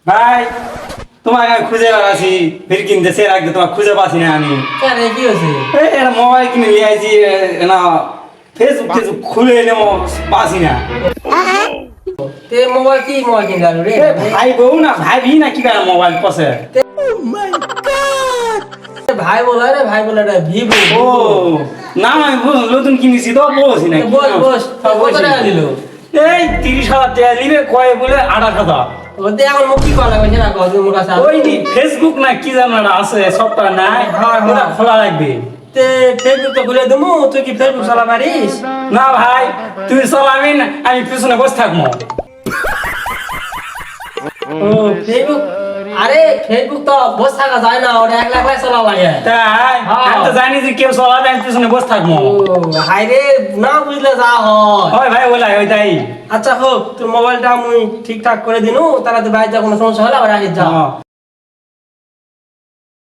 ভাই তোমাকে আমি খুঁজে বেড়াচ্ছি ফির কিনতে সে রাখবে তোমাকে খুঁজে পাচ্ছি না আমি কেন কি হয়েছে? এটা মোবাইল কিনে নিয়ে আইছি না ফেসবুক টেসবুক খুলে এনে পাচ্ছি না তে মোবাইল কি মোবাইল কিনতে আলো রে? ভাই বউ না ভাই ভি না কি করে মোবাইল পসে ভাই বলা রে ভাই বলা রে ভিভো। ও না আমি নতুন কিনেছি তো বলছি না বস বস কত টাকা দিল? এই 30,000 টাকা নিবে কয় বলে 28,000 ওতে এখন মুখ কি করা লাগবে না কত মুখ আছে? ওই নি ফেসবুক না কি জানো না আছে সবটা নাই হ্যাঁ, ওটা হ্যাঁ। খোলা লাগবে তে ফেসবুক তো খুলে দেবো, তুই কি ফেসবুক চালা পারিস? না ভাই তুই চলাবি না আমি পিছনে বসে থাকবো ও ফেসবুক, আরে ফেসবুক তো বস থাকা যায় না, ওটা এক লাখ লাখ চালা লাগে। তাই হ্যাঁ। আমি তো জানি যে কেউ চলাবে আমি পিছনে বসে থাকবো ও হাই রে, না বুঝলে যা হয়। হয় ভাই বলাই ওইটাই আচ্ছা হোক, তোর মোবাইলটা আমি ঠিকঠাক করে দিনু, তাহলে তো বাইরে কোনো সমস্যা হলে আবার আসি যাও। হ্যাঁ।